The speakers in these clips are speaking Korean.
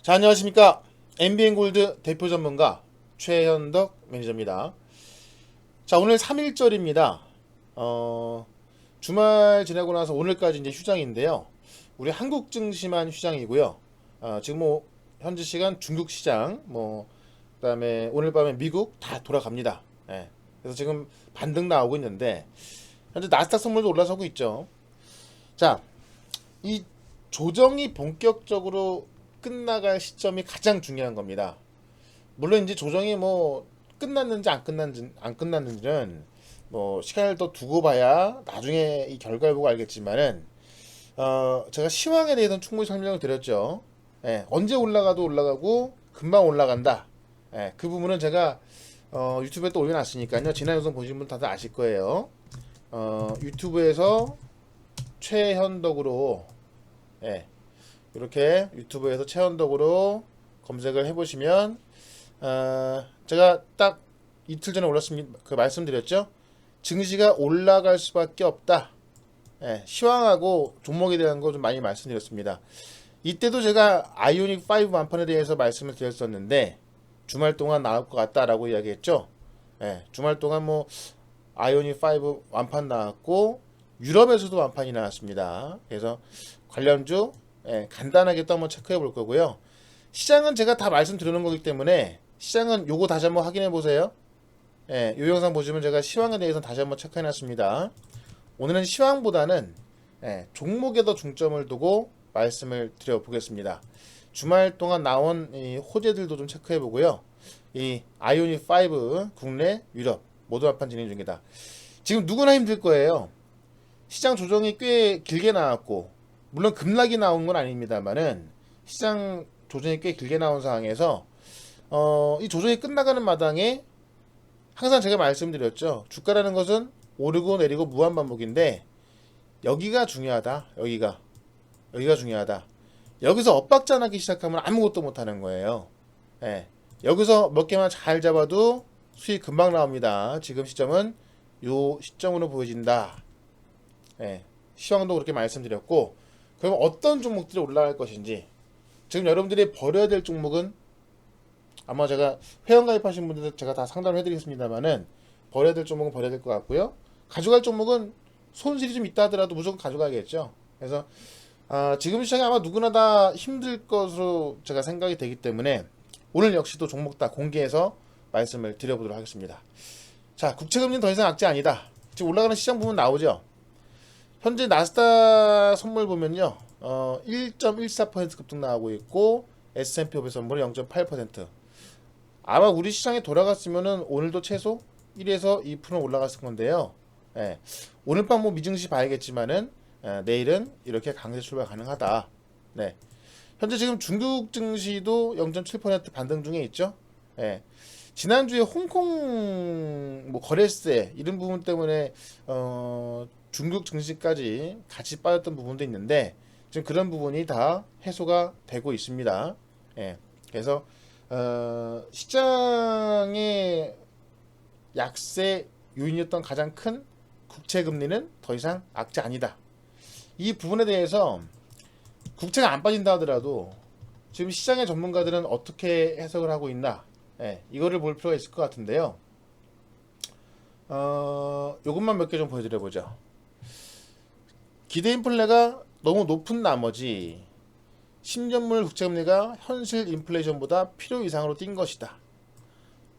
자, 안녕하십니까. MBN골드 대표 전문가 최현덕 매니저입니다. 자, 오늘 3일절입니다. 주말 지나고 나서 오늘까지 이제 휴장인데요. 우리 한국 증시만 휴장이고요. 지금 뭐 현지 시간 중국 시장, 그다음에 오늘 밤에 미국 다 돌아갑니다. 예. 그래서 지금 반등 나오고 있는데 현재 나스닥 선물도 올라서고 있죠. 자, 이 조정이 본격적으로 끝나갈 시점이 가장 중요한 겁니다. 물론 이제 조정이 뭐 끝났는지 안 끝났는지는 뭐 시간을 더 두고 봐야 나중에 이 결과를 보고 알겠지만은 제가 시황에 대해서는 충분히 설명을 드렸죠. 예, 언제 올라가도 올라가고 금방 올라간다. 예, 그 부분은 제가 유튜브에 또 올려놨으니까요. 지난 영상 보신 분 다들 아실 거예요. 유튜브에서 최현덕으로, 예, 이렇게 유튜브에서 최현덕으로 검색을 해보시면 제가 딱 이틀 전에 올렸습니다. 그 말씀드렸죠. 증시가 올라갈 수밖에 없다. 예, 시황하고 종목에 대한 거 좀 많이 말씀드렸습니다. 이때도 제가 아이오닉 5 완판에 대해서 말씀을 드렸었는데 주말 동안 나올 것 같다라고 이야기했죠. 예, 주말 동안 뭐 아이오닉 5 완판 나왔고 유럽에서도 완판이 나왔습니다. 그래서 관련주, 예, 간단하게 또 한번 체크해 볼 거고요. 시장은 제가 다 말씀드리는 거기 때문에 시장은 요거 다시 한번 확인해 보세요. 예, 요 영상 보시면 제가 시황에 대해서 다시 한번 체크해 놨습니다. 오늘은 시황보다는, 예, 종목에 더 중점을 두고 말씀을 드려 보겠습니다. 주말 동안 나온 이 호재들도 좀 체크해 보고요. 이 아이오닉 5 국내 유럽 모두 완판 진행 중이다. 지금 누구나 힘들 거예요. 시장 조정이 꽤 길게 나왔고, 물론 급락이 나온 건 아닙니다만은 시장 조정이 꽤 길게 나온 상황에서 이 조정이 끝나가는 마당에 항상 제가 말씀드렸죠. 주가라는 것은 오르고 내리고 무한 반복인데 여기가 중요하다. 여기가 중요하다. 여기서 엇박자 나기 시작하면 아무것도 못하는 거예요. 예. 여기서 몇 개만 잘 잡아도 수익 금방 나옵니다. 지금 시점은 요 시점으로 보여진다. 예. 시황도 그렇게 말씀드렸고, 그럼 어떤 종목들이 올라갈 것인지, 지금 여러분들이 버려야 될 종목은 아마 제가 회원 가입하신 분들 제가 다 상담을 해드리겠습니다만은 버려야 될 종목은 버려야 될 것 같고요. 가져갈 종목은 손실이 좀 있다 하더라도 무조건 가져가야겠죠. 그래서 지금 시장이 아마 누구나 다 힘들 것으로 제가 생각이 되기 때문에 오늘 역시도 종목 다 공개해서 말씀을 드려보도록 하겠습니다. 자, 국채금리는 더 이상 악재 아니다. 지금 올라가는 시장 부분 나오죠. 현재 나스닥 선물 보면요, 1.14% 급등 나오고 있고 S&P 500 선물은 0.8%. 아마 우리 시장에 돌아갔으면은 오늘도 최소 1에서 2% 올라갔을 건데요. 예, 오늘 밤 뭐 미증시 봐야겠지만은 내일은 이렇게 강세 출발 가능하다. 네, 현재 지금 중국 증시도 0.7% 반등 중에 있죠. 예, 지난주에 홍콩 뭐 거래세 이런 부분 때문에 중국 증시까지 같이 빠졌던 부분도 있는데 지금 그런 부분이 다 해소가 되고 있습니다. 예, 그래서 시장의 약세 요인이었던 가장 큰 국채 금리는 더 이상 악재 아니다. 이 부분에 대해서 국채가 안 빠진다 하더라도 지금 시장의 전문가들은 어떻게 해석을 하고 있나, 예, 이거를 볼 필요가 있을 것 같은데요. 요것만 몇 개 좀 보여드려 보죠. 기대 인플레가 너무 높은 나머지 10년물 국채금리가 현실 인플레이션보다 필요 이상으로 뛴 것이다.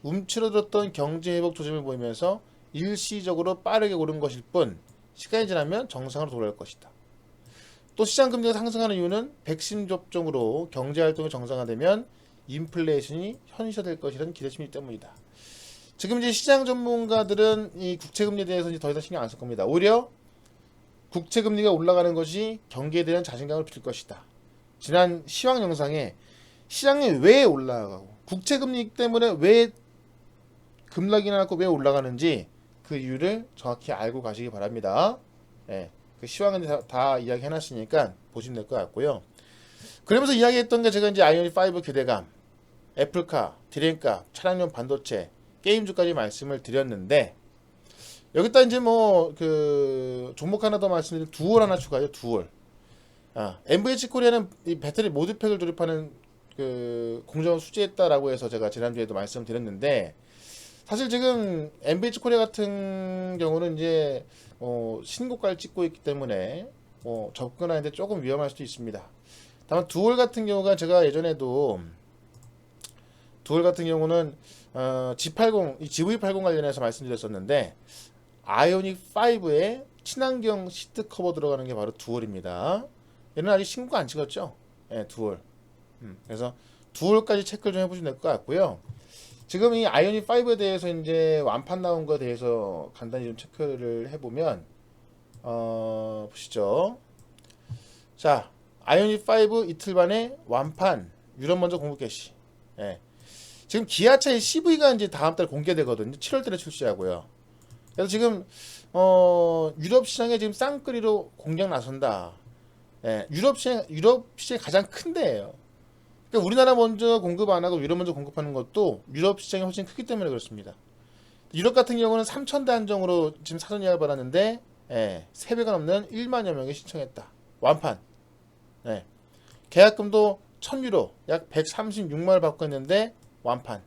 움츠러들었던 경제회복 조짐을 보이면서 일시적으로 빠르게 오른 것일 뿐 시간이 지나면 정상으로 돌아올 것이다. 또 시장금리가 상승하는 이유는 백신 접종으로 경제활동이 정상화되면 인플레이션이 현실화될 것이라는 기대심이기 때문이다. 지금 이제 시장 전문가들은 이 국채금리에 대해서 이제 더 이상 신경 안 쓸 겁니다. 오히려 국채금리가 올라가는 것이 경기에 대한 자신감을 필 것이다. 지난 시황 영상에 시장이 왜 올라가고 국채금리 때문에 왜 급락이 나고 왜 올라가는지 그 이유를 정확히 알고 가시기 바랍니다. 예, 그 시황은 다 이야기 해놨으니까 보시면 될 것 같고요. 그러면서 이야기했던 게 제가 이제 아이오닉 5 기대감, 애플카, 디램카, 차량용 반도체, 게임주까지 말씀을 드렸는데 여기다 이제 뭐 그 종목 하나 더 말씀드리면 두올 하나 추가해요. 두올. MVH 코리아는 이 배터리 모듈팩을 조립하는 그 공정을 수주했다라고 해서 제가 지난주에도 말씀드렸는데, 사실 지금 MBH 코리아 같은 경우는 이제 신고가를 찍고 있기 때문에 접근하는데 조금 위험할 수도 있습니다. 다만 두월 같은 경우가 제가 예전에도 두월 같은 경우는 G80, 이 GV80 관련해서 말씀드렸었는데, 아이오닉 5에 친환경 시트 커버 들어가는 게 바로 두월입니다. 얘는 아직 신고가 안 찍었죠? 예, 두월. 그래서 두월까지 체크를 좀 해보시면 될 것 같고요. 지금 이 아이오닉 5에 대해서 이제 완판 나온 거에 대해서 간단히 좀 체크를 해보면, 보시죠. 자, 아이오닉 5 이틀 만에 완판, 유럽 먼저 공급 개시. 예. 지금 기아차의 CV가 이제 다음 달 공개되거든요. 7월 달에 출시하고요. 그래서 지금 유럽 시장에 지금 쌍끌이로 공격 나선다. 예, 유럽 시장이 가장 큰 데예요. 그러니까 우리나라 먼저 공급 안 하고 유럽 먼저 공급하는 것도 유럽 시장이 훨씬 크기 때문에 그렇습니다. 유럽 같은 경우는 3,000대 한정으로 지금 사전 예약을 받았는데, 예, 3배가 넘는 1만여 명이 신청했다. 완판. 예. 계약금도 1,000유로, 약 136만을 받고 있는데 완판.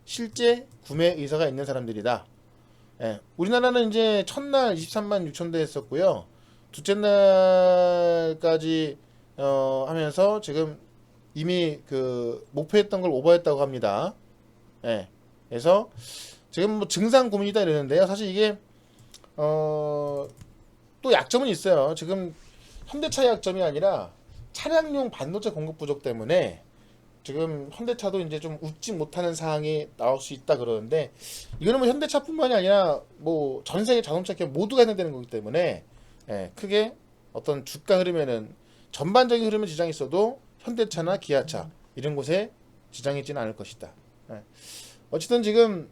실제 구매 의사가 있는 사람들이다. 예. 우리나라는 이제 첫날 23만 6천 대 했었고요. 둘째 날까지 하면서 지금 이미 그 목표했던 걸 오버했다고 합니다. 예. 그래서 지금 뭐 증상 고민이다 이러는데요. 사실 이게 또 약점은 있어요. 지금 현대차의 약점이 아니라 차량용 반도체 공급 부족 때문에 지금 현대차도 이제 좀 웃지 못하는 상황이 나올 수 있다 그러는데, 이거는 뭐 현대차뿐만이 아니라 뭐 전 세계 자동차 기업 모두가 해당되는 거기 때문에, 예, 크게 어떤 주가 흐름에는 전반적인 흐름에 지장이 있어도 현대차나 기아차 이런 곳에 지장이 있지는 않을 것이다. 예. 어쨌든 지금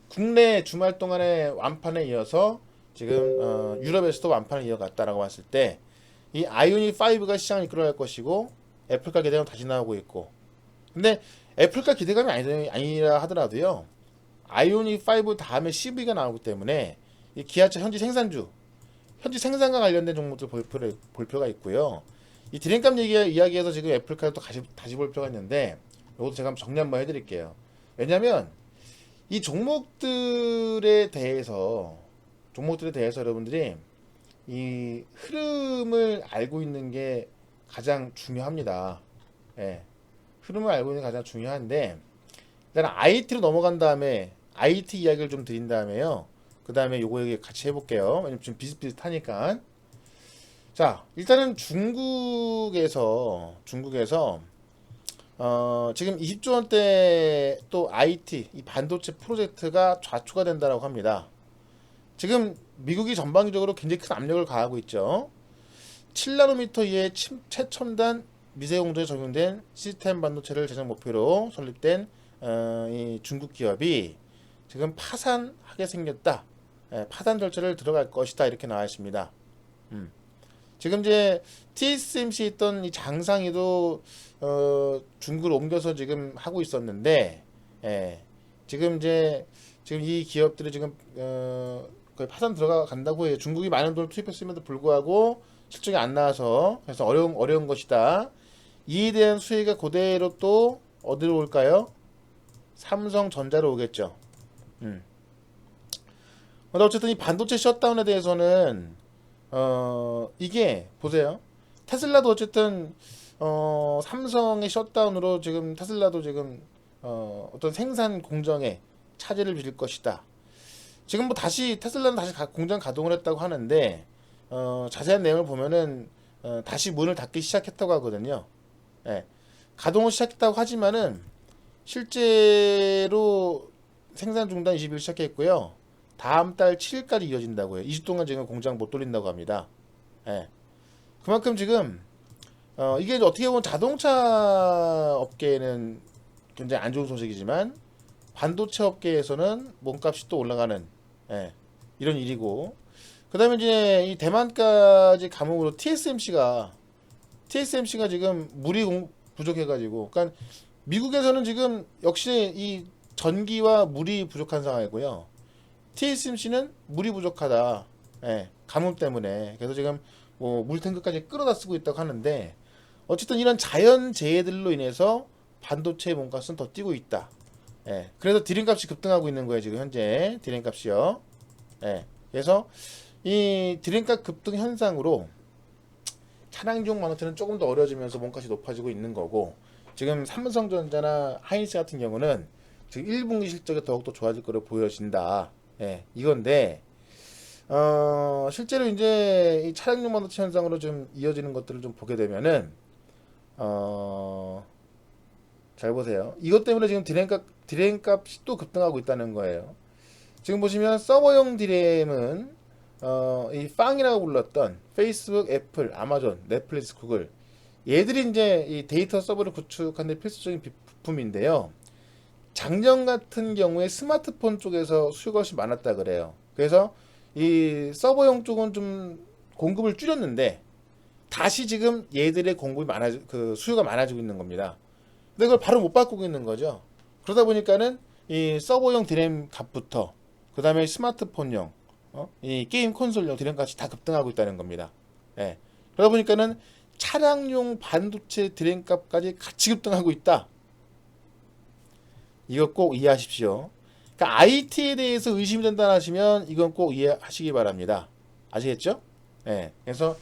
국내 주말 동안의 완판에 이어서 지금 유럽에서도 완판을 이어갔다라고 봤을 때, 이 아이오닉 5가 시장을 이끌어갈 것이고 애플카 기대감 다시 나오고 있고, 근데 애플카 기대감이 아니라 하더라도요, 아이오닉 5 다음에 CV가 나오기 때문에 이 기아차 현지 생산과 관련된 종목들 볼 필요가 있고요. 이 드림감 이야기에서 지금 애플카를 또 다시 볼 필요가 있는데, 이것도 제가 한번 정리 한번 해드릴게요. 왜냐면 이 종목들에 대해서 여러분들이 이 흐름을 알고 있는 게 가장 중요합니다. 예. 흐름을 알고 있는 게 가장 중요한데, 일단 IT로 넘어간 다음에 IT 이야기를 좀 드린 다음에요. 그 다음에 요거 여기 같이 해볼게요. 왜냐면 좀 비슷비슷하니까. 자, 일단은 중국에서 지금 20조 원대 또 IT 이 반도체 프로젝트가 좌초가 된다라고 합니다. 지금 미국이 전방위적으로 굉장히 큰 압력을 가하고 있죠. 7나노미터 이하의 최첨단 미세 공정에 적용된 시스템 반도체를 제작 목표로 설립된 이 중국 기업이 지금 파산하게 생겼다. 예, 파산 절차를 들어갈 것이다, 이렇게 나와 있습니다. 지금 이제 TSMC 있던 이 장상희도 중국을 옮겨서 지금 하고 있었는데, 예, 지금 이 기업들이 지금 거의 파산 들어간다고 해요. 중국이 많은 돈을 투입했음에도 불구하고 실적이 안 나와서, 그래서 어려운 것이다. 이에 대한 수혜가 그대로 또 어디로 올까요? 삼성전자로 오겠죠. 근데 어쨌든 이 반도체 셧다운에 대해서는 이게 보세요. 테슬라도 어쨌든 삼성의 셧다운으로 지금 테슬라도 지금 어떤 생산 공정에 차질을 빚을 것이다. 지금 뭐 다시 테슬라는 다시 공장 가동을 했다고 하는데, 자세한 내용을 보면은 다시 문을 닫기 시작했다고 하거든요. 예. 가동을 시작했다고 하지만은 실제로 생산 중단 20일 시작했고요. 다음 달 7일까지 이어진다고 해요. 20 동안 지금 공장 못 돌린다고 합니다. 예. 그만큼 지금 이게 어떻게 보면 자동차 업계에는 굉장히 안 좋은 소식이지만 반도체 업계에서는 몸값이 또 올라가는, 예, 이런 일이고, 그 다음에 이제 이 대만까지 감옥으로 TSMC가 지금 물이 부족해가지고, 그러니까 미국에서는 지금 역시 이 전기와 물이 부족한 상황이고요. TSMC는 물이 부족하다. 예, 가뭄 때문에. 그래서 지금 뭐 물탱크까지 끌어다 쓰고 있다고 하는데, 어쨌든 이런 자연 재해들로 인해서 반도체 몸값은 더 뛰고 있다. 예. 그래서 디램 값이 급등하고 있는 거예요, 지금 현재. 디램 값이요. 예. 그래서 이 디램 값 급등 현상으로 차량용 반도체는 조금 더 어려워지면서 몸값이 높아지고 있는 거고, 지금 삼성전자나 하이닉스 같은 경우는 지금 1분기 실적이 더욱더 좋아질 거로 보여진다. 예. 이건데, 실제로 이제 이 차량용 반도체 현상으로 좀 이어지는 것들을 좀 보게 되면은, 잘 보세요. 이것 때문에 지금 디램 값이 또 급등하고 있다는 거예요. 지금 보시면 서버용 디램은 이 빵이라고 불렀던 페이스북, 애플, 아마존, 넷플릭스, 구글, 얘들이 이제 이 데이터 서버를 구축하는 데 필수적인 부품인데요. 작년 같은 경우에 스마트폰 쪽에서 수요가 훨씬 많았다 그래요. 그래서 이 서버용 쪽은 좀 공급을 줄였는데 다시 지금 얘들의 공급이 그 수요가 많아지고 있는 겁니다. 근데 그걸 바로 못 바꾸고 있는 거죠. 그러다 보니까는 이 서버용 디램 값부터 그 다음에 스마트폰용 이 게임 콘솔용 디램 값이 다 급등하고 있다는 겁니다. 예. 그러다 보니까는 차량용 반도체 디램 값까지 같이 급등하고 있다. 이거 꼭 이해하십시오. 그러니까 IT에 대해서 의심이 된다 하시면 이건 꼭 이해하시기 바랍니다. 아시겠죠? 예. 그래서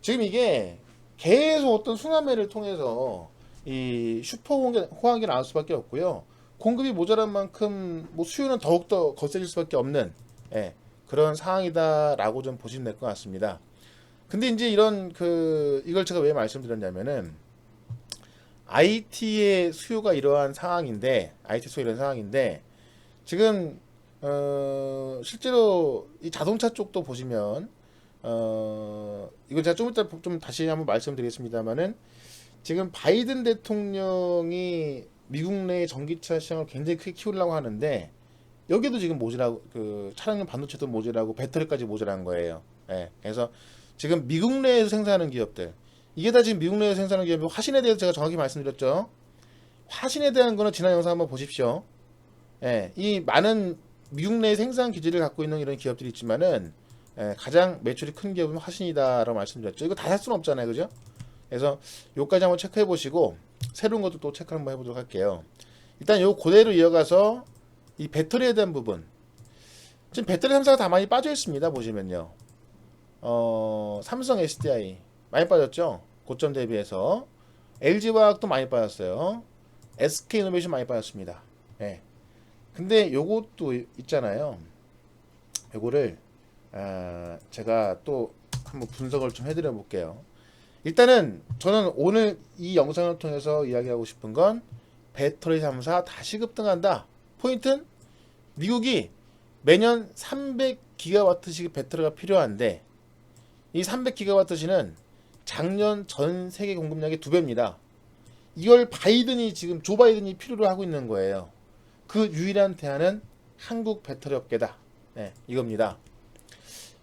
지금 이게 계속 어떤 순환매를 통해서 이 슈퍼 호황이 나올 수밖에 없고요. 공급이 모자란 만큼 뭐 수요는 더욱더 거세질 수밖에 없는 그런 상황이다라고 좀 보시면 될 것 같습니다. 근데 이제 이걸 제가 왜 말씀드렸냐면은 IT의 수요가 이러한 상황인데 IT 수요 이런 상황인데 지금 실제로 이 자동차 쪽도 보시면 이거 제가 좀 이따 좀 다시 한번 말씀드리겠습니다만은 지금 바이든 대통령이 미국 내 전기차 시장을 굉장히 크게 키우려고 하는데 여기도 지금 모자라고 그 차량용 반도체도 모자라고 배터리까지 모자란 거예요. 예. 그래서 지금 미국 내에서 생산하는 기업들 이게 다 지금 미국 내에서 생산하는 기업이고 화신에 대해서 제가 정확히 말씀드렸죠. 화신에 대한 거는 지난 영상 한번 보십시오. 예. 이 많은 미국 내 생산 기지를 갖고 있는 이런 기업들이 있지만은 가장 매출이 큰 기업은 화신이다라고 말씀드렸죠. 이거 다 살 수는 없잖아요, 그죠? 그래서 요까지 한번 체크해 보시고 새로운 것도 또 체크 한번 해보도록 할게요. 일단 요 그대로 이어가서 이 배터리에 대한 부분 지금 배터리 3사가 다 많이 빠져 있습니다. 보시면요. 삼성 SDI 많이 빠졌죠. 고점 대비해서 LG화학도 많이 빠졌어요. SK이노베이션 많이 빠졌습니다. 예. 근데 요것도 있잖아요. 요거를 제가 또 한번 분석을 좀 해드려 볼게요. 일단은 저는 오늘 이 영상을 통해서 이야기하고 싶은 건 배터리 3사 다시 급등한다. 포인트는 미국이 매년 300기가와트씩 배터리가 필요한데 이 300기가와트시는 작년 전 세계 공급량의 2배입니다. 이걸 지금 조 바이든이 필요로 하고 있는 거예요. 그 유일한 대안은 한국 배터리 업계다. 네, 이겁니다.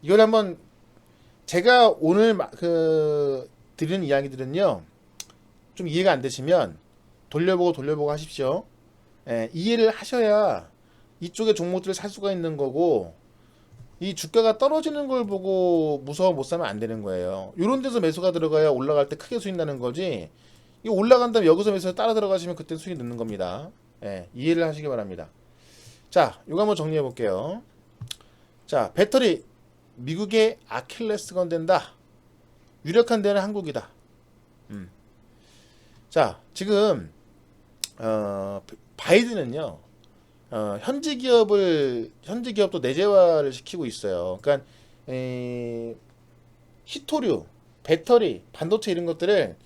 이걸 한번 제가 오늘 드리는 이야기들은요 좀 이해가 안 되시면 돌려보고 하십시오. 이해를 하셔야 이쪽의 종목들을 살 수가 있는 거고 이 주가가 떨어지는 걸 보고 무서워 못 사면 안 되는 거예요. 이런 데서 매수가 들어가야 올라갈 때 크게 수익 나는 거지. 이거 올라간 다음에 여기서 매수 따라 들어가시면 그때 수익 넣는 겁니다. 이해를 하시기 바랍니다. 자, 이거 한번 정리해 볼게요. 자, 배터리 미국의 아킬레스건 된다. 유력한 데는 한국이다. 자, 지금 바이든은요 현지 기업도 내재화를 시키고 있어요. 그러니까 히토류, 배터리, 반도체 이런 것들을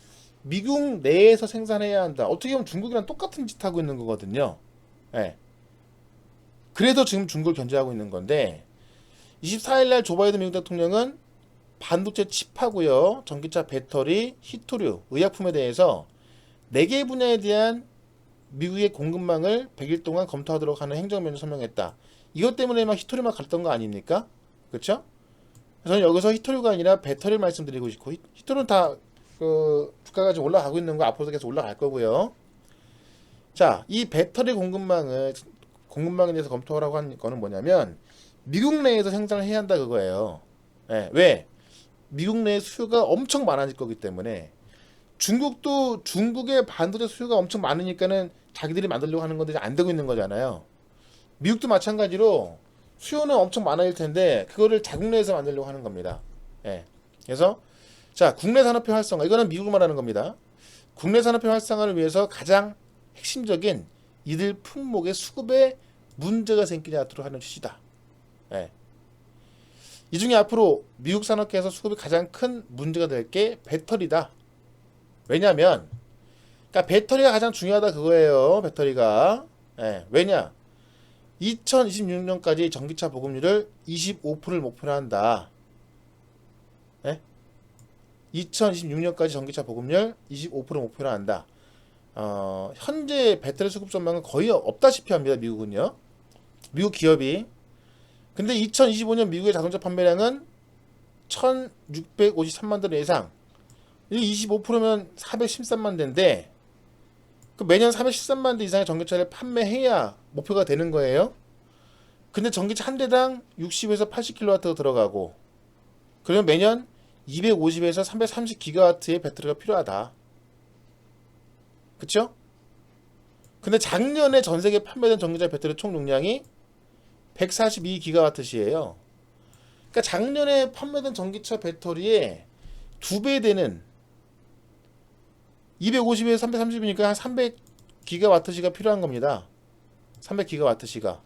미국 내에서 생산해야 한다. 어떻게 보면 중국이랑 똑같은 짓 하고 있는 거거든요. 그래서 지금 중국을 견제하고 있는 건데 24일날 조 바이든 미국 대통령은 반도체 칩하고요, 전기차 배터리, 히토류, 의약품에 대해서 4개 분야에 대한 미국의 공급망을 100일 동안 검토하도록 하는 행정명령을 설명했다. 이것 때문에 막 히토류만 갔던 거 아닙니까? 그렇죠? 저는 여기서 히토류가 아니라 배터리를 말씀드리고 싶고 히토류는 다 주가가 지금 올라가고 있는 거 앞으로도 계속 올라갈 거고요. 자, 이 배터리 공급망에 대해서 검토하라고 한 거는 뭐냐면 미국 내에서 생산을 해야 한다 그거예요. 왜? 미국 내 수요가 엄청 많아질 거기 때문에 중국도 중국의 반도체 수요가 엄청 많으니까는 자기들이 만들려고 하는 건데 안 되고 있는 거잖아요. 미국도 마찬가지로 수요는 엄청 많아질 텐데 그거를 자국 내에서 만들려고 하는 겁니다. 예. 그래서 자, 국내 산업의 활성화 이거는 미국을 말하는 겁니다. 국내 산업의 활성화를 위해서 가장 핵심적인 이들 품목의 수급에 문제가 생기지 않도록 하는 취지다. 예. 이 중에 앞으로 미국 산업계에서 수급이 가장 큰 문제가 될 게 배터리다. 왜냐면, 그러니까 배터리가 가장 중요하다 그거예요. 배터리가. 예. 왜냐? 2026년까지 전기차 보급률을 25%를 목표로 한다. 예? 2026년까지 전기차 보급률 25% 목표로 한다. 현재 배터리 수급 전망은 거의 없다시피 합니다. 미국은요. 미국 기업이. 근데 2025년 미국의 자동차 판매량은 1653만 대 이상. 이 25%면 413만 대인데 그 매년 413만 대 이상의 전기차를 판매해야 목표가 되는 거예요. 근데 전기차 한 대당 60에서 80kW가 들어가고 그러면 매년 250에서 330GW의 배터리가 필요하다. 그쵸? 근데 작년에 전 세계 판매된 전기차 배터리 총 용량이 142GWh예요. 그러니까 작년에 판매된 전기차 배터리의 2배 되는 250에서 330이니까 한 300GWh가 필요한 겁니다. 300GWh가.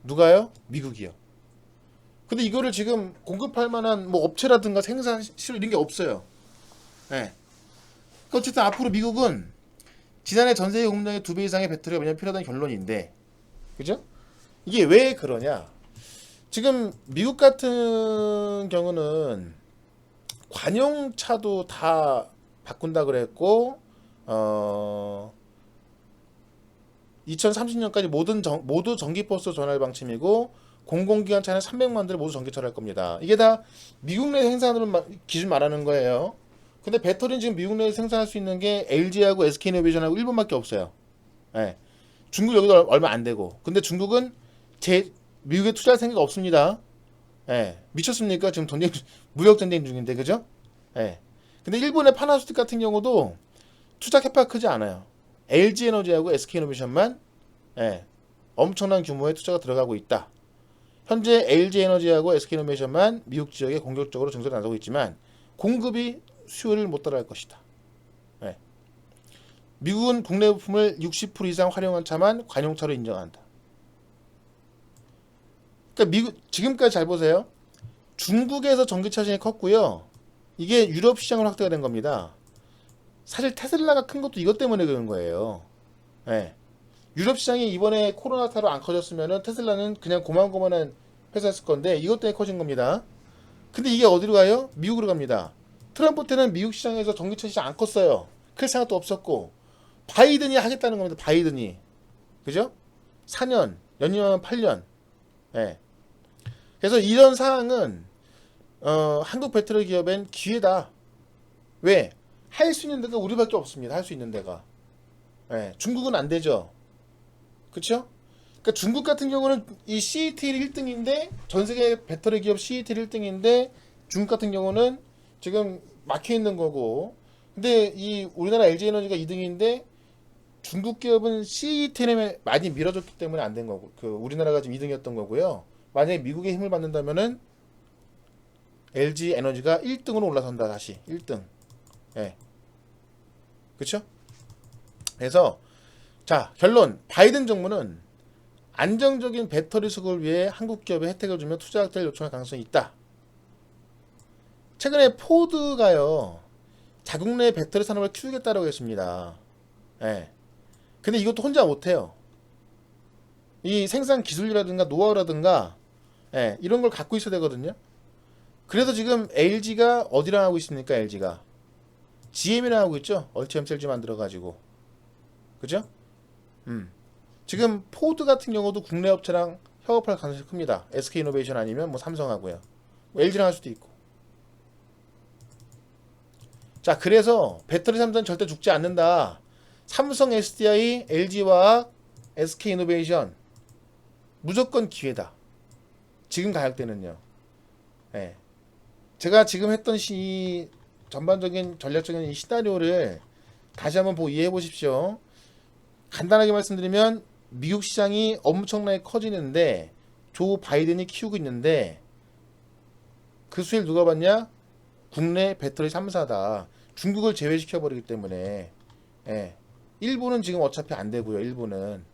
누가요? 미국이요. 근데 이거를 지금 공급할 만한 뭐 업체라든가 생산실 이런 게 없어요. 네. 어쨌든 앞으로 미국은 지난해 전세계 공급량의 2배 이상의 배터리가 매년 필요하다는 결론인데, 그죠? 이게 왜 그러냐? 지금 미국 같은 경우는 관용차도 다 바꾼다 그랬고, 2030년까지 모두 전기버스 전환 방침이고, 공공기관차는 300만 대를 모두 전기차로 할 겁니다. 이게 다 미국 내 생산으로 기준 말하는 거예요. 근데 배터리는 지금 미국 내에서 생산할 수 있는 게 LG하고 SK이노베이션하고 일본밖에 없어요. 예. 중국 여기도 얼마 안 되고. 근데 중국은 미국에 투자할 생각 없습니다. 예. 미쳤습니까? 지금 무역 전쟁 중인데, 그죠? 예. 근데 일본의 파나소닉 같은 경우도 투자 캐파가 크지 않아요. LG 에너지하고 SK이노베이션만 예. 엄청난 규모의 투자가 들어가고 있다. 현재 LG 에너지하고 SK이노베이션만 미국 지역에 공격적으로 증설을 나서고 있지만 공급이 수요를 못 따라갈 것이다. 네. 미국은 국내 부품을 60% 이상 활용한 차만 관용차로 인정한다. 그러니까 미국 지금까지 잘 보세요. 중국에서 전기차 시장이 컸고요. 이게 유럽 시장으로 확대가 된 겁니다. 사실 테슬라가 큰 것도 이것 때문에 그런 거예요. 네. 유럽 시장이 이번에 코로나 타로 안 커졌으면은 테슬라는 그냥 고만고만한 회사였을 건데 이것 때문에 커진 겁니다. 근데 이게 어디로 가요? 미국으로 갑니다. 트럼프 때는 미국 시장에서 전기차 시장 안 컸어요. 클 생각도 없었고 바이든이 하겠다는 겁니다. 바이든이. 그죠? 4년, 연임하면 8년. 예. 그래서 이런 상황은 한국 배터리 기업엔 기회다. 왜? 할 수 있는 데가 우리밖에 없습니다. 할 수 있는 데가. 예. 중국은 안 되죠. 그쵸? 그러니까 중국 같은 경우는 이 CATL 1등인데 전 세계 배터리 기업 CATL 1등인데 중국 같은 경우는 지금 막혀 있는 거고, 근데 이 우리나라 LG에너지가 2등인데 중국 기업은 CATL에 많이 밀어줬기 때문에 안 된 거고, 그 우리나라가 지금 2등이었던 거고요. 만약에 미국의 힘을 받는다면은 LG 에너지가 1등으로 올라선다. 다시 1등. 예. 그쵸? 그래서 자, 결론. 바이든 정부는 안정적인 배터리 수급을 위해 한국 기업에 혜택을 주며 투자 확대를 요청할 가능성이 있다. 최근에 포드가요, 자국 내 배터리 산업을 키우겠다라고 했습니다. 예. 근데 이것도 혼자 못해요. 이 생산 기술이라든가 노하우라든가 예, 이런 걸 갖고 있어야 되거든요. 그래서 지금 LG가 어디랑 하고 있습니까? LG가 GM이랑 하고 있죠. 얼티엄 셀지 만들어가지고. 그죠? 지금 포드 같은 경우도 국내 업체랑 협업할 가능성이 큽니다. SK이노베이션 아니면 뭐 삼성하고요. 뭐 LG랑 할 수도 있고. 자, 그래서 배터리 3선 절대 죽지 않는다. 삼성 SDI, LG화학, SK이노베이션 무조건 기회다. 지금 가격대는요. 네. 제가 지금 했던 전반적인 전략적인 이 시나리오를 다시 한번 이해해 보십시오. 간단하게 말씀드리면 미국 시장이 엄청나게 커지는데 조 바이든이 키우고 있는데 그 수혜를 누가 받냐? 국내 배터리 3사다. 중국을 제외시켜 버리기 때문에. 예. 일본은 지금 어차피 안 되고요. 일본은.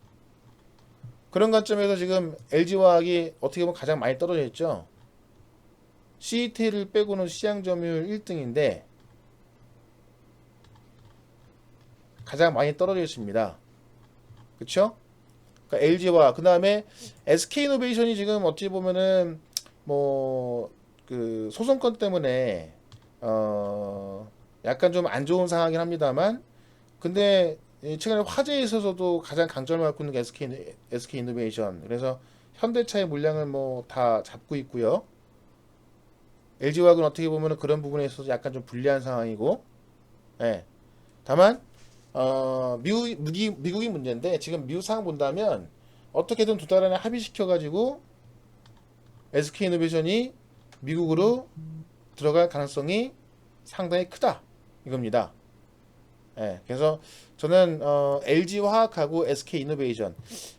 그런 관점에서 지금 LG화학이 어떻게 보면 가장 많이 떨어져 있죠. CATL을 빼고는 시장 점유율 1등인데 가장 많이 떨어져 있습니다. 그쵸? 그러니까 LG화 그 다음에 SK이노베이션이 지금 어찌 보면은 뭐 그 소송권 때문에 약간 좀 안 좋은 상황이긴 합니다만 근데 최근에 화재에 있어서도 가장 강점을 갖고 있는 게 SK이노베이션 그래서 현대차의 물량을 뭐 다 잡고 있고요. LG화학은 어떻게 보면은 그런 부분에 있어서 약간 좀 불리한 상황이고 예. 다만 미국이 문제인데 지금 미국 상황 본다면 어떻게든 두 달 안에 합의시켜가지고 SK이노베이션이 미국으로 들어갈 가능성이 상당히 크다 이겁니다. 예, 그래서 저는 LG화학하고 SK이노베이션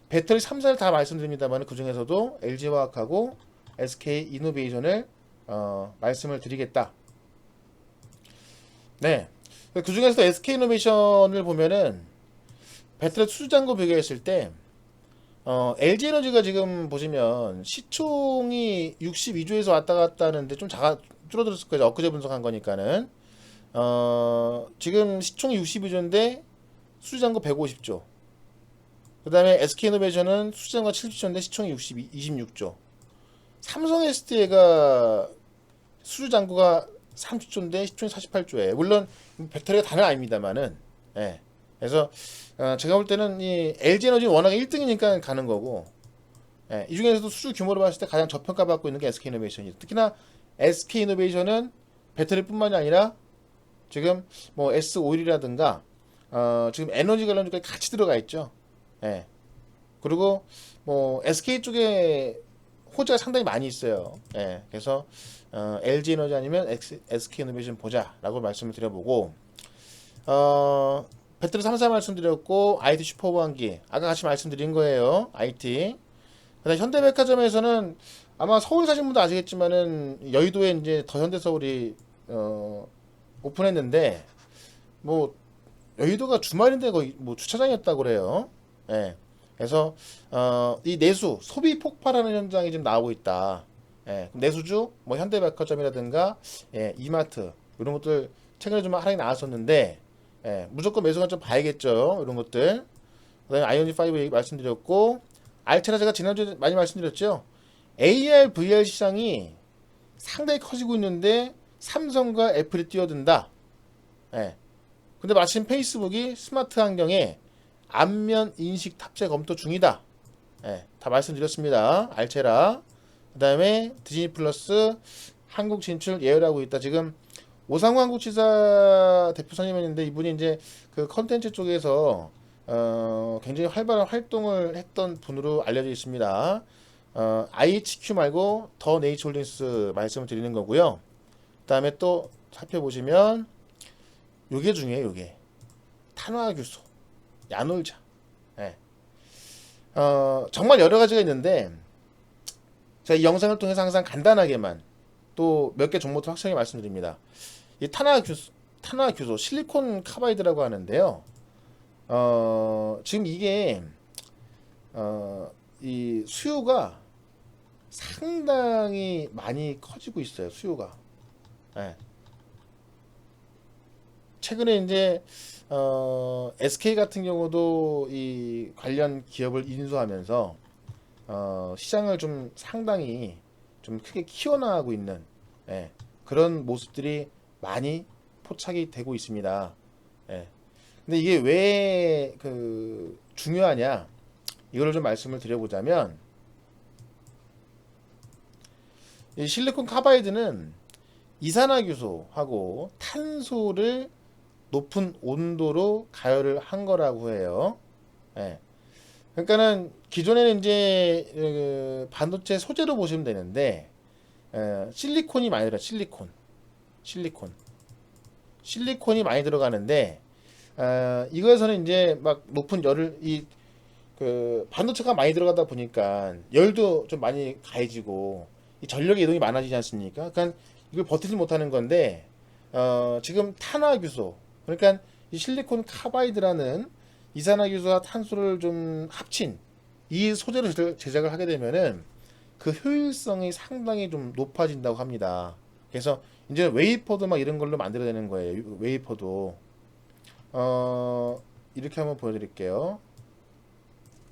배터리 3사를 다 말씀드립니다만 그 중에서도 LG화학하고 SK이노베이션을 말씀을 드리겠다. 네. 그 중에서도 SK이노베이션을 보면은 배터리 수주잔고 비교했을 때 LG에너지가 지금 보시면 시총이 62조에서 왔다 갔다 하는데 좀 줄어들었을 거예요. 엊그제 분석한 거니까는 지금 시총이 62조인데 수주잔고 150조. 그 다음에 SK이노베이션은 수주잔고 70조인데 시총이 26조. 삼성 SDI가 수주잔고가 30조인데 시총이 48조에 물론 배터리가 다는 아닙니다만은 예. 그래서 제가 볼 때는 이 LG에너지는 워낙에 1등이니까 가는 거고 예. 이 중에서도 수주 규모로 봤을 때 가장 저평가받고 있는 게 SK이노베이션이에요. 특히나 SK이노베이션은 배터리뿐만이 아니라 지금 뭐 S-오일이라든가 지금 에너지 관련주까지 같이 들어가 있죠. 예. 그리고 뭐 SK 쪽에 호재가 상당히 많이 있어요. 예. 그래서 LG에너지 아니면 SK이노베이션 보자라고 말씀을 드려보고 배터리 3사 말씀드렸고 IT 슈퍼보안기 아까 같이 말씀드린 거예요. IT 그다음 현대백화점에서는 아마 서울 사신 분도 아시겠지만은 여의도에 이제 더 현대서울이 오픈했는데 뭐 여의도가 주말인데 거의 뭐 주차장이었다고 그래요. 예. 그래서 이 내수 소비 폭발하는 현장이 지금 나오고 있다. 예. 내수주 뭐 현대백화점이라든가 예, 이마트 이런 것들 최근에 좀 하락이 나왔었는데 예, 무조건 매수관 좀 봐야겠죠. 이런 것들. 그다음에 아이오닉 5 얘기 말씀드렸고 알테라 제가 지난주에 많이 말씀드렸죠. AR, VR 시장이 상당히 커지고 있는데 삼성과 애플이 뛰어든다. 예. 근데 마침 페이스북이 스마트 환경에 안면 인식 탑재 검토 중이다. 예, 다 말씀드렸습니다. 알체라. 그 다음에 디즈니 플러스 한국 진출 예열하고 있다. 지금 오상우 한국지사 대표 선임했는데 이분이 이제 그 컨텐츠 쪽에서 굉장히 활발한 활동을 했던 분으로 알려져 있습니다. IHQ 말고 더 네이처홀딩스 말씀을 드리는 거고요. 그 다음에 또 살펴보시면 요게 중요해요. 요게 탄화규소 야놀자. 예. 정말 여러 가지가 있는데 제가 이 영상을 통해서 항상 간단하게만 또 몇 개 정보도 확실하게 말씀드립니다. 이 탄화규소 실리콘 카바이드라고 하는데요. 지금 이게 이 수요가 상당히 많이 커지고 있어요. 수요가. 예. 최근에 이제 SK 같은 경우도 이 관련 기업을 인수하면서 시장을 좀 상당히 좀 크게 키워나가고 있는 예, 그런 모습들이 많이 포착이 되고 있습니다. 예. 근데 이게 왜 그 중요하냐? 이거를 좀 말씀을 드려보자면 이 실리콘 카바이드는 이산화규소하고 탄소를 높은 온도로 가열을 한 거라고 해요. 예. 그러니까는 기존에는 이제 그 반도체 소재로 보시면 되는데 실리콘이 많이 들어요. 실리콘. 실리콘이 많이 들어가는데 이거에서는 이제 막 높은 열을 그 반도체가 많이 들어가다 보니까 열도 좀 많이 가해지고 이 전력의 이동이 많아지지 않습니까? 그러니까 이걸 버티지 못하는 건데 지금 탄화규소 그러니까 이 실리콘 카바이드라는 이산화규소와 탄소를 좀 합친 이 소재를 제작을 하게 되면은 그 효율성이 상당히 좀 높아진다고 합니다. 그래서 이제 웨이퍼도 막 이런 걸로 만들어야 되는 거예요. 웨이퍼도 이렇게 한번 보여드릴게요.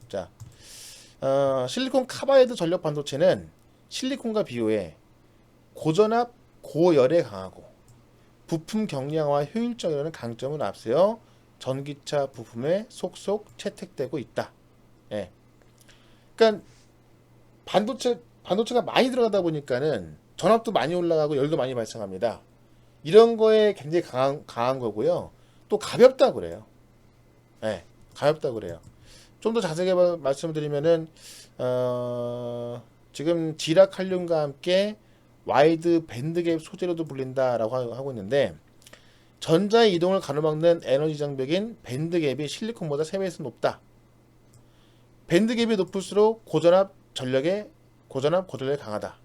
자, 실리콘 카바이드 전력 반도체는 실리콘과 비교해 고전압, 고열에 강하고 부품 경량화 효율적이라는 강점을 앞세워 전기차 부품에 속속 채택되고 있다. 예. 그러니까 반도체가 많이 들어가다 보니까는 전압도 많이 올라가고 열도 많이 발생합니다. 이런 거에 굉장히 강한 거고요. 또 가볍다 그래요. 예. 가볍다 그래요. 좀 더 자세하게 말씀드리면은 지금 지라칼륨과 함께 와이드 밴드갭 소재로도 불린다라고 하고 있는데 전자의 이동을 가로막는 에너지 장벽인 밴드갭이 실리콘보다 3배에서 높다. 밴드갭이 높을수록 고전압, 고전력에 강하다.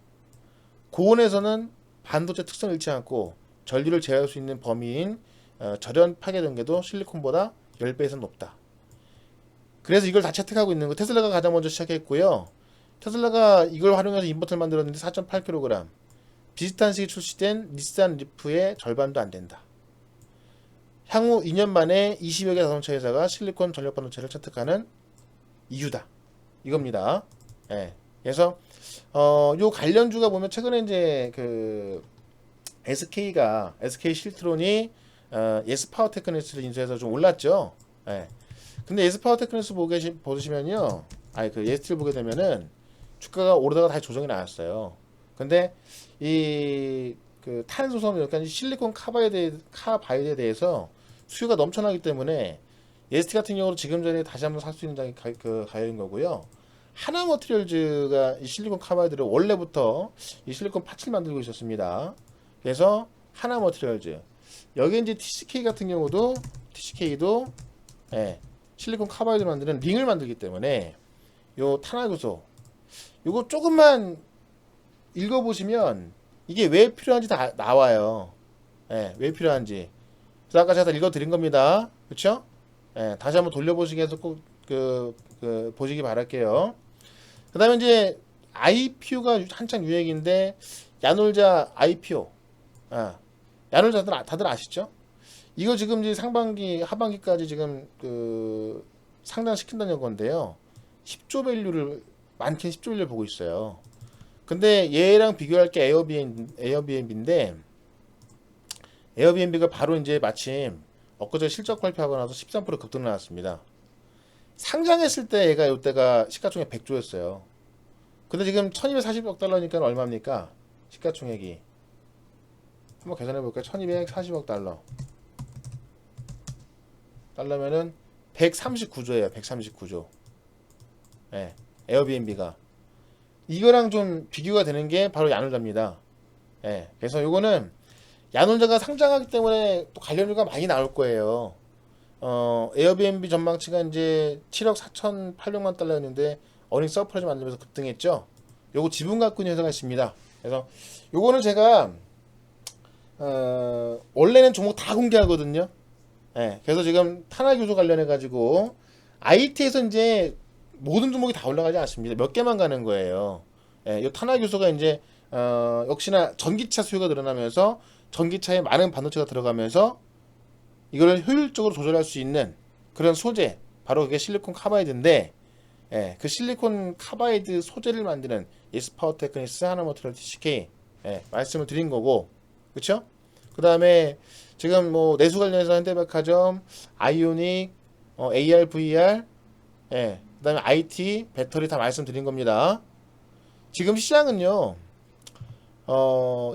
고온에서는 반도체 특성을 잃지 않고 전류를 제어할 수 있는 범위인 절연 파괴 단계도 실리콘보다 10배에서 높다. 그래서 이걸 다 채택하고 있는 거 테슬라가 가장 먼저 시작했고요. 테슬라가 이걸 활용해서 인버터를 만들었는데 4.8kg. 비슷한 시기에 출시된 닛산 리프의 절반도 안 된다. 향후 2년 만에 20여 개 자동차 회사가 실리콘 전력 반도체를 채택하는 이유다. 이겁니다. 예. 그래서 요 관련주가 보면 최근에 이제 그 SK 실트론이 예스 파워 테크닉스를 인수해서 좀 올랐죠. 예. 근데 예스 파워 테크닉스 보시면요. 그 예스트를 보게 되면은 주가가 오르다가 다시 조정이 나왔어요. 근데 이 그 탄소섬 그러니까 실리콘 카바이드에 대해서 수요가 넘쳐나기 때문에 예스트 같은 경우도 지금 전에 다시 한번 살 수 있는 장이 가열인 거고요. 하나 머티리얼즈가 이 실리콘 카바이드를 원래부터 이 실리콘 파츠를 만들고 있었습니다. 그래서 하나 머티리얼즈 여기 이제 TCK 같은 경우도 TCK도 예, 실리콘 카바이드를 만드는 링을 만들기 때문에 요 탄화교소 요거 조금만 읽어보시면 이게 왜 필요한지 다 나와요. 예, 왜 필요한지. 그래서 아까 제가 다 읽어드린 겁니다. 그쵸? 예, 다시 한번 돌려보시게 해서 꼭 보시기 바랄게요. 그 다음에 이제 IPO가 한창 유행인데 야놀자 IPO. 야놀자 다들 아시죠? 이거 지금 이제 상반기, 하반기까지 지금 상장시킨다는 건데요. 10조 밸류를, 많게는 10조 밸류를 보고 있어요. 근데 얘랑 비교할 게 에어비앤비인데, 에어비앤비가 바로 이제 마침 엊그제 실적 발표하고 나서 13% 급등 나왔습니다. 상장했을 때 얘가 이때가 시가총액 100조였어요. 근데 지금 1240억 달러니까 얼마입니까? 시가총액이. 한번 계산해 볼까요? 1240억 달러면은 139조예요. 139조. 예. 에어비앤비가. 이거랑 좀 비교가 되는 게 바로 야놀자입니다. 예. 그래서 요거는 야놀자가 상장하기 때문에 또 관련주가 많이 나올 거예요. 에어비앤비 전망치가 이제 7억 4,800만 달러였는데 어닝 서프라이즈 만들면서 급등했죠. 요거 지분 갖고 있는 회사가 있습니다. 그래서 요거는 제가 원래는 종목 다 공개하거든요. 예, 그래서 지금 탄화교소 관련해 가지고 IT에서 이제 모든 종목이 다 올라가지 않습니다. 몇 개만 가는 거예요. 예, 이 탄화교소가 이제 역시나 전기차 수요가 늘어나면서 전기차에 많은 반도체가 들어가면서 이거를 효율적으로 조절할 수 있는 그런 소재, 바로 그게 실리콘 카바이드인데, 예, 그 실리콘 카바이드 소재를 만드는 예스파워테크닉스, 하나머티리얼, TCK 말씀을 드린 거고, 그쵸? 그 다음에 지금 뭐 내수 관련해서 현대백화점, 아이오닉, AR, VR, 그 다음에 IT, 배터리 다 말씀드린 겁니다. 지금 시장은요,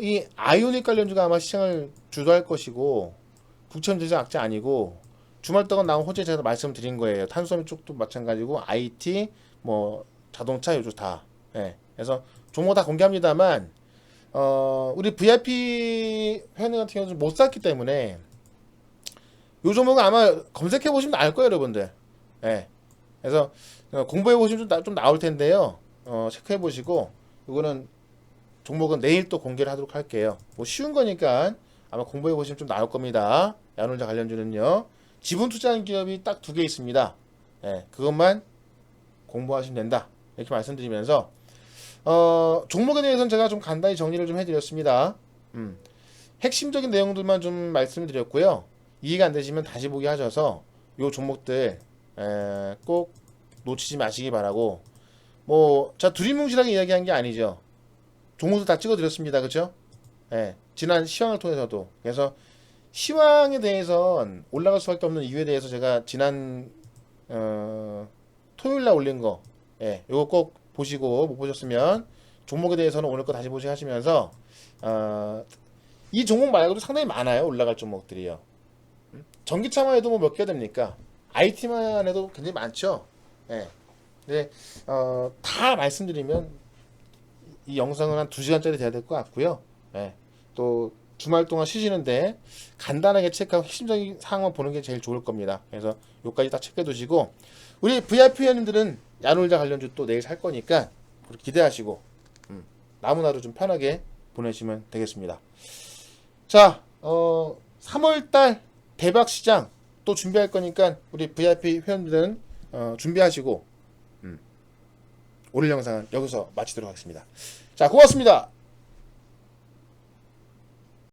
이 아이오닉 관련주가 아마 시장을 주도할 것이고, 국채음대장 악재 아니고, 주말 동안 나온 호재 제가 말씀드린 거예요. 탄소섬유 쪽도 마찬가지고, IT, 뭐 자동차 요즘 다. 그래서 종목 다 공개합니다만, 우리 VIP 회원 같은 경우는 못 샀기 때문에 요 종목은 아마 검색해 보시면 나올 거예요, 여러분들. 예. 그래서 공부해 보시면 좀 나올 텐데요. 체크해 보시고 이거는 종목은 내일 또 공개를 하도록 할게요. 뭐 쉬운 거니까 아마 공부해 보시면 좀 나올 겁니다. 야놀자 관련주는요. 지분 투자한 기업이 딱 2개 있습니다. 예, 그것만 공부하시면 된다. 이렇게 말씀드리면서 종목에 대해서는 제가 좀 간단히 정리를 좀 해드렸습니다. 핵심적인 내용들만 좀 말씀을 드렸고요. 이해가 안 되시면 다시 보기 하셔서 요 종목들 꼭 놓치지 마시기 바라고. 뭐 자 두리뭉실하게 이야기한 게 아니죠. 종목도 다 찍어드렸습니다. 그죠? 예, 지난 시황을 통해서도. 그래서 시황에 대해선 올라갈 수밖에 없는 이유에 대해서 제가 지난 토요일날 올린 거, 예, 요거 꼭 보시고 못 보셨으면 종목에 대해서는 오늘 거 다시 보시 하시면서 이 종목 말고도 상당히 많아요. 올라갈 종목들이요. 전기차만 해도 뭐 몇 개 됩니까? IT만 해도 굉장히 많죠. 예. 근데 다 말씀드리면 이 영상은 한 2시간짜리 돼야 될 것 같고요. 예. 또 주말 동안 쉬시는데 간단하게 체크하고 핵심적인 사항만 보는 게 제일 좋을 겁니다. 그래서 요까지 딱 체크해 두시고, 우리 VIP 회원님들은 야놀자 관련주 또 내일 살 거니까 기대하시고 남은 하루 좀 편하게 보내시면 되겠습니다. 자, 3월달 대박 시장 또 준비할 거니까 우리 VIP 회원들은 준비하시고 오늘 영상은 여기서 마치도록 하겠습니다. 자, 고맙습니다.